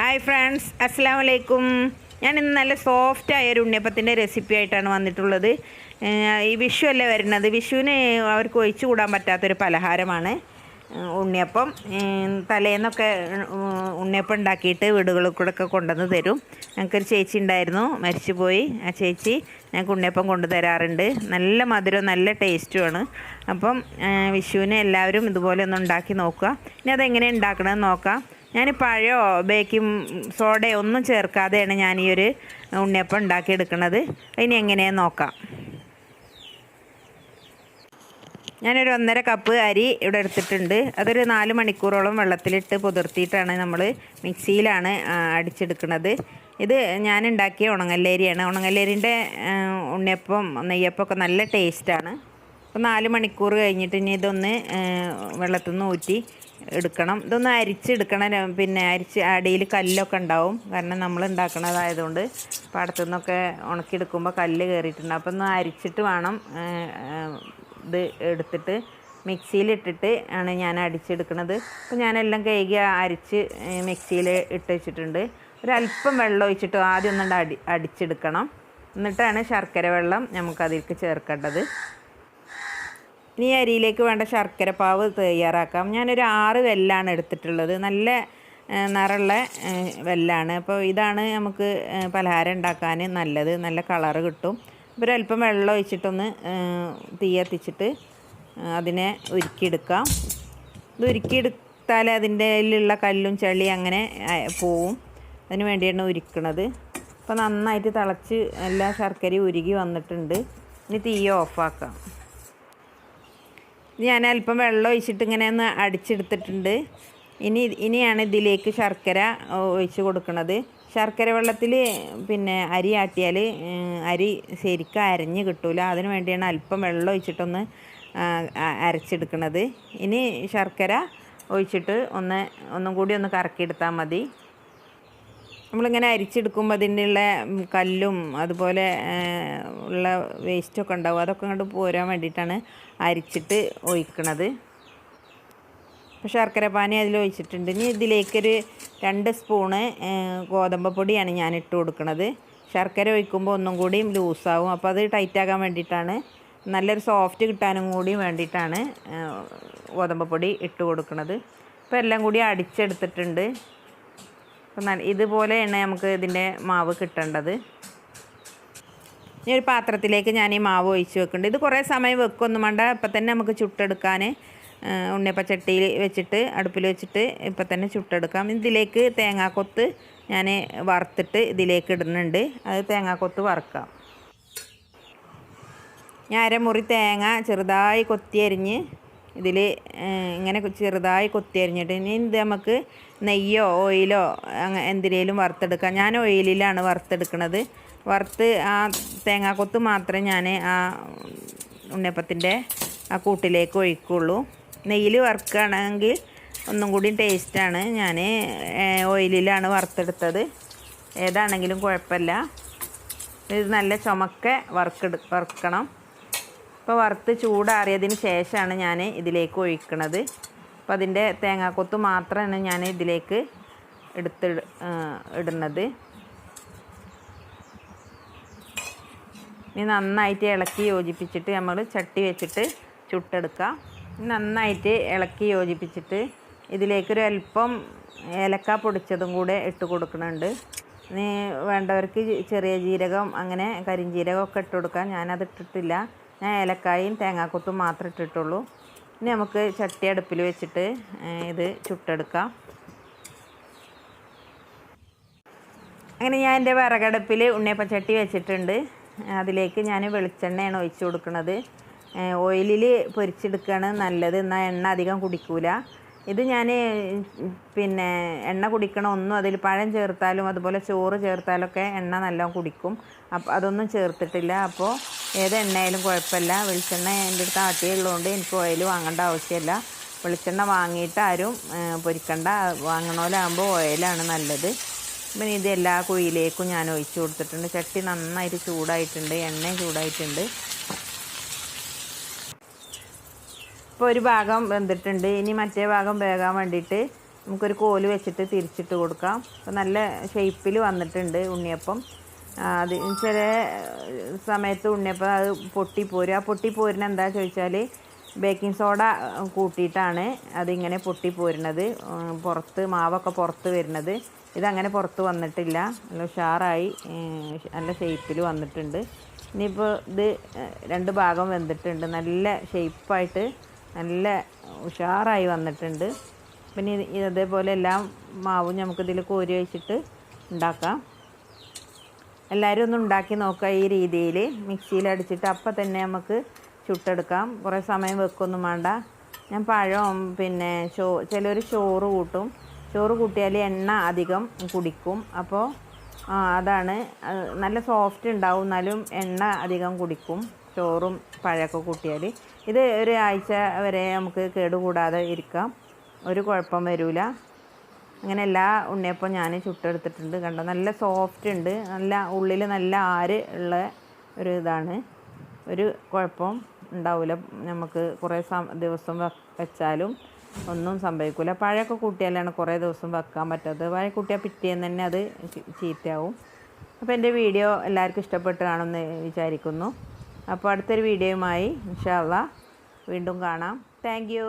Hi friends, അസ്സലാമു അലൈക്കും. ഞാൻ ഇന്ന് നല്ല സോഫ്റ്റായ ഒരു ഉണ്ണിയപ്പത്തിൻ്റെ റെസിപ്പി ആയിട്ടാണ് വന്നിട്ടുള്ളത്. ഈ വിഷു അല്ലേ വരുന്നത്. വിഷുവിന് അവർക്ക് ഒഴിച്ചു കൂടാൻ പറ്റാത്തൊരു പലഹാരമാണ് ഉണ്ണിയപ്പം. തലേന്നൊക്കെ ഉണ്ണിയപ്പം ഉണ്ടാക്കിയിട്ട് വീടുകളിൽ കൂടെ ഒക്കെ കൊണ്ടുവന്ന് തരും. ഞങ്ങൾക്കൊരു ചേച്ചി ഉണ്ടായിരുന്നു, മരിച്ചുപോയി. ആ ചേച്ചി ഞങ്ങൾക്ക് ഉണ്ണിയപ്പം കൊണ്ടു തരാറുണ്ട്. നല്ല മധുരവും നല്ല ടേസ്റ്റുമാണ്. അപ്പം വിഷുവിന് എല്ലാവരും ഇതുപോലെ ഒന്ന് ഉണ്ടാക്കി നോക്കുക. ഇനി അതെങ്ങനെ ഉണ്ടാക്കണമെന്ന് നോക്കാം. ഞാൻ പഴമോ ബേക്കിംഗ് സോഡയോ ഒന്നും ചേർക്കാതെയാണ് ഞാൻ ഈ ഒരു ഉണ്ണിയപ്പം ഉണ്ടാക്കിയെടുക്കുന്നത്. ഇനി എങ്ങനെയാണെന്ന് നോക്കാം. ഞാനൊരു 1.5 കപ്പ് അരി ഇവിടെ എടുത്തിട്ടുണ്ട്. അതൊരു 4 മണിക്കൂറോളം വെള്ളത്തിലിട്ട് പുതിർത്തിയിട്ടാണ് നമ്മൾ മിക്സിയിലാണ് അടിച്ചെടുക്കുന്നത്. ഇത് ഞാൻ ഉണ്ടാക്കിയ ഉണങ്ങല്ലേരിയാണ്. ഉണങ്ങല്ലേരിൻ്റെ ഉണ്ണിയപ്പം നെയ്യപ്പം ഒക്കെ നല്ല ടേസ്റ്റാണ്. അപ്പോൾ 4 മണിക്കൂർ കഴിഞ്ഞിട്ട് ഇനി ഇതൊന്ന് വെള്ളത്തിൽ നിന്ന് ഊറ്റി എടുക്കണം. ഇതൊന്ന് അരിച്ചെടുക്കണം. പിന്നെ അടിയിൽ കല്ലൊക്കെ ഉണ്ടാവും, കാരണം നമ്മൾ ഉണ്ടാക്കണതായതുകൊണ്ട് പാടത്തു നിന്നൊക്കെ ഉണക്കിയെടുക്കുമ്പോൾ കല്ല് കയറിയിട്ടുണ്ട്. അപ്പോൾ ഒന്ന് അരിച്ചിട്ട് വേണം. ഇത് എടുത്തിട്ട് മിക്സിയിലിട്ടിട്ട് ആണ് ഞാൻ അടിച്ചെടുക്കുന്നത്. അപ്പോൾ ഞാനെല്ലാം കഴുകി അരിച്ച് മിക്സിയിൽ ഇട്ട് വെച്ചിട്ടുണ്ട്. ഒരല്പം വെള്ളം ഒഴിച്ചിട്ട് ആദ്യം ഒന്നുകൊണ്ട് അടിച്ചെടുക്കണം. എന്നിട്ടാണ് ശർക്കര വെള്ളം നമുക്കതിലേക്ക് ചേർക്കേണ്ടത്. ഇനി അരിയിലേക്ക് വേണ്ട ശർക്കര പാവ് തയ്യാറാക്കാം. ഞാനൊരു 6 വെല്ലാണ് എടുത്തിട്ടുള്ളത്. നല്ല നിറമുള്ള വെല്ലാണ്. അപ്പോൾ ഇതാണ് നമുക്ക് പലഹാരം ഉണ്ടാക്കാൻ നല്ലത്. നല്ല കളറ് കിട്ടും. അപ്പോൾ ഒരല്പം വെള്ളം ഒഴിച്ചിട്ടൊന്ന് തീ കത്തിച്ചിട്ട് അതിനെ ഉരുക്കിയെടുക്കാം. ഇത് ഉരുക്കിയെടുത്താൽ അതിൻ്റെ ഉള്ള കല്ലും ചളി അങ്ങനെ പോവും. അതിന് വേണ്ടിയാണ് ഉരുക്കണത്. അപ്പോൾ നന്നായിട്ട് തിളച്ച് എല്ലാ ശർക്കരയും ഉരുകി വന്നിട്ടുണ്ട്. ഇനി തീ ഓഫാക്കാം. ഞാൻ അല്പം വെള്ളം ഒഴിച്ചിട്ട് ഇങ്ങനെ ഒന്ന് അടിച്ചെടുത്തിട്ടുണ്ട്. ഇനിയാണ് ഇതിലേക്ക് ശർക്കര ഒഴിച്ച് കൊടുക്കുന്നത്. ശർക്കര വെള്ളത്തിൽ പിന്നെ അരി ആട്ടിയാൽ അരി ശരിക്കും അരഞ്ഞ് കിട്ടില്ല. അതിന് വേണ്ടിയാണ് അല്പം വെള്ളം ഒഴിച്ചിട്ടൊന്ന് അരച്ചെടുക്കുന്നത്. ഇനി ശർക്കര ഒഴിച്ചിട്ട് ഒന്നും കൂടി ഒന്ന് കറക്കിയെടുത്താൽ മതി. നമ്മളിങ്ങനെ അരിച്ചെടുക്കുമ്പോൾ അതിൻ്റെ ഉള്ള കല്ലും അതുപോലെ ഉള്ള വേസ്റ്റൊക്കെ ഉണ്ടാവും. അതൊക്കെ അങ്ങോട്ട് പോരാൻ വേണ്ടിയിട്ടാണ് അരിച്ചിട്ട് ഒഴിക്കണത്. അപ്പോൾ ശർക്കര പാനി അതിൽ ഒഴിച്ചിട്ടുണ്ട്. ഇനി ഇതിലേക്കൊരു 2 സ്പൂണ് ഗോതമ്പ് പൊടിയാണ് ഞാൻ ഇട്ട് കൊടുക്കുന്നത്. ശർക്കര ഒഴിക്കുമ്പോൾ ഒന്നും കൂടി ലൂസാവും. അപ്പോൾ അത് ടൈറ്റാകാൻ വേണ്ടിയിട്ടാണ്, നല്ലൊരു സോഫ്റ്റ് കിട്ടാനും കൂടി വേണ്ടിയിട്ടാണ് ഗോതമ്പ് പൊടി ഇട്ട് കൊടുക്കുന്നത്. അപ്പോൾ എല്ലാം കൂടി അടിച്ചെടുത്തിട്ടുണ്ട്. അപ്പം ഇതുപോലെയാണ് നമുക്ക് ഇതിൻ്റെ മാവ് കിട്ടേണ്ടത്. ഇനി ഒരു പാത്രത്തിലേക്ക് ഞാൻ ഈ മാവ് ഒഴിച്ച് വെക്കുന്നുണ്ട്. ഇത് കുറേ സമയം വെക്കൊന്നും വേണ്ട. ഇപ്പം തന്നെ നമുക്ക് ചുട്ടെടുക്കാൻ ഉണ്ണിയപ്പച്ചട്ടിയിൽ വെച്ചിട്ട് അടുപ്പിൽ വെച്ചിട്ട് ഇപ്പം തന്നെ ചുട്ടെടുക്കാം. ഇതിലേക്ക് തേങ്ങാക്കൊത്ത് ഞാൻ വറുത്തിട്ട് ഇതിലേക്ക് ഇടുന്നുണ്ട്. അത് തേങ്ങാക്കൊത്ത് വറുക്കാം. ഞാൻ അരമുറി തേങ്ങ ചെറുതായി കൊത്തി അരിഞ്ഞ് ഇതിൽ ഇങ്ങനെ ചെറുതായി കൊത്തി അരിഞ്ഞിട്ട് ഇനി ഇത് നമുക്ക് നെയ്യോ ഓയിലോ എന്തിനേലും വറുത്തെടുക്കാം. ഞാൻ ഓയിലിലാണ് വറുത്തെടുക്കുന്നത്. വറുത്ത് ആ തേങ്ങാക്കൊത്ത് മാത്രമേ ഞാൻ ആ ഉണ്ണിയപ്പത്തിൻ്റെ ആ കൂട്ടിലേക്ക് ഒഴിക്കുള്ളൂ. നെയ്യിൽ വറുക്കുകയാണെങ്കിൽ ഒന്നും കൂടി ടേസ്റ്റാണ്. ഞാൻ ഓയിലിലാണ് വറുത്തെടുത്തത്. ഏതാണെങ്കിലും കുഴപ്പമില്ല. ഇത് നല്ല ചുമക്കെ വറുക്കണം. ഇപ്പോൾ വറുത്ത് ചൂടാറിയതിന് ശേഷമാണ് ഞാൻ ഇതിലേക്ക് ഒഴിക്കുന്നത്. അപ്പോൾ അതിൻ്റെ തേങ്ങാക്കൊത്ത് മാത്രമാണ് ഞാൻ ഇതിലേക്ക് ഇടുന്നത്. ഇനി നന്നായിട്ട് ഇളക്കി യോജിപ്പിച്ചിട്ട് നമ്മൾ ചട്ടി വെച്ചിട്ട് ചുട്ടെടുക്കാം. നന്നായിട്ട് ഇളക്കി യോജിപ്പിച്ചിട്ട് ഇതിലേക്കൊരു അല്പം ഏലക്ക പൊടിച്ചതും കൂടെ ഇട്ട് കൊടുക്കുന്നുണ്ട്. ഇനി വേണ്ടവർക്ക് ചെറിയ ജീരകം അങ്ങനെ കരിഞ്ജീരകം ഒക്കെ ഇട്ട് കൊടുക്കാം. ഞാനത് ഇട്ടിട്ടില്ല. ഞാൻ ഏലക്കായും തേങ്ങാക്കൊത്തും മാത്രമേ ഇട്ടിട്ടുള്ളൂ. ഇനി നമുക്ക് ചട്ടി അടുപ്പിൽ വെച്ചിട്ട് ഇത് ചുട്ടെടുക്കാം. അങ്ങനെ ഞാൻ എൻ്റെ വിറകടുപ്പിൽ ഉണ്ണിയപ്പച്ചട്ടി വെച്ചിട്ടുണ്ട്. അതിലേക്ക് ഞാൻ വെളിച്ചെണ്ണയാണ് ഒഴിച്ച് കൊടുക്കുന്നത്. ഓയിലിൽ പൊരിച്ചെടുക്കുകയാണ് നല്ലത്. എന്നാൽ എണ്ണ അധികം കുടിക്കൂല. ഇത് ഞാൻ പിന്നെ എണ്ണ കുടിക്കണ ഒന്നും അതിൽ പഴം ചേർത്താലും അതുപോലെ ചോറ് ചേർത്താലൊക്കെ എണ്ണ നല്ലോണം കുടിക്കും. അപ്പോൾ അതൊന്നും ചേർത്തിട്ടില്ല. അപ്പോൾ ഏത് എണ്ണയായാലും കുഴപ്പമില്ല. വെളിച്ചെണ്ണ എൻ്റെ അടുത്ത് ആട്ടിയുള്ളതുകൊണ്ട് എനിക്ക് ഓയിൽ വാങ്ങേണ്ട ആവശ്യമില്ല. വെളിച്ചെണ്ണ വാങ്ങിയിട്ട് ആരും പൊരിക്കണ്ട. വാങ്ങണോലാകുമ്പോൾ ഓയിലാണ് നല്ലത്. പിന്നെ ഇത് എല്ലാ കുഴിയിലേക്കും ഞാൻ ഒഴിച്ച് കൊടുത്തിട്ടുണ്ട്. ചട്ടി നന്നായിട്ട് ചൂടായിട്ടുണ്ട്, എണ്ണയും ചൂടായിട്ടുണ്ട്. ഇപ്പോൾ ഒരു ഭാഗം വെന്തിട്ടുണ്ട്. ഇനി മറ്റേ ഭാഗം വേകാൻ വേണ്ടിയിട്ട് നമുക്കൊരു കോല് വെച്ചിട്ട് തിരിച്ചിട്ട് കൊടുക്കാം. അപ്പോൾ നല്ല ഷേപ്പിൽ വന്നിട്ടുണ്ട് ഉണ്ണിയപ്പം. അത് ചില സമയത്ത് ഉണ്ണിയപ്പം അത് പൊട്ടിപ്പോരും. ആ പൊട്ടിപ്പോരുന്ന എന്താ ചോദിച്ചാൽ ബേക്കിംഗ് സോഡ കൂട്ടിയിട്ടാണ് അതിങ്ങനെ പൊട്ടിപ്പോരുന്നത്, പുറത്ത് മാവൊക്കെ പുറത്ത് വരുന്നത്. ഇതങ്ങനെ പുറത്ത് വന്നിട്ടില്ല, നല്ല ഉഷാറായി നല്ല ഷേപ്പിൽ വന്നിട്ടുണ്ട്. ഇനിയിപ്പോൾ ഇത് 2 ഭാഗം വെന്തിട്ടുണ്ട്, നല്ല ഷേപ്പായിട്ട് നല്ല ഉഷാറായി വന്നിട്ടുണ്ട്. പിന്നെ അതേപോലെ എല്ലാം മാവും നമുക്കിതിൽ കോരി വെച്ചിട്ട് ഉണ്ടാക്കാം. എല്ലാവരും ഒന്ന് ഉണ്ടാക്കി നോക്കുക. ഈ രീതിയിൽ മിക്സിയിൽ അടിച്ചിട്ട് അപ്പം തന്നെ നമുക്ക് ചുട്ടെടുക്കാം. കുറേ സമയം വെക്കൊന്നും വേണ്ട. ഞാൻ പഴം പിന്നെ ചിലർ ചോറ് കൂട്ടും. ചോറ് കൂട്ടിയാൽ എണ്ണ അധികം കുടിക്കും. അപ്പോൾ അതാണ് നല്ല സോഫ്റ്റ് ഉണ്ടാവും, എന്നാലും എണ്ണ അധികം കുടിക്കും ചോറും പഴമൊക്കെ കൂട്ടിയാൽ. ഇത് ഒരു ആഴ്ച വരെ നമുക്ക് കേടുകൂടാതെ ഇരിക്കാം, ഒരു കുഴപ്പം വരില്ല. അങ്ങനെ എല്ലാ ഉണ്ണിയപ്പം ഞാൻ ചുട്ടെടുത്തിട്ടുണ്ട്. കണ്ടോ, നല്ല സോഫ്റ്റ് ഉണ്ട്, നല്ല ഉള്ളിൽ നല്ല ആര് ഉള്ള ഒരു ഇതാണ്. ഒരു കുഴപ്പം ഉണ്ടാവില്ല, നമുക്ക് കുറേ ദിവസം വെച്ചാലും ഒന്നും സംഭവിക്കില്ല. പഴമൊക്കെ കൂട്ടിയാലാണ് കുറേ ദിവസം വെക്കാൻ പറ്റാത്തത്. പഴം കൂട്ടിയാൽ പിറ്റേന്ന് തന്നെ അത് ചീത്തയാവും. അപ്പോൾ എൻ്റെ വീഡിയോ എല്ലാവർക്കും ഇഷ്ടപ്പെട്ട് കാണുമെന്ന് വിചാരിക്കുന്നു. അപ്പോൾ അടുത്തൊരു വീഡിയോയുമായി ഇൻഷാ അല്ലാഹ് വീണ്ടും കാണാം. Thank you.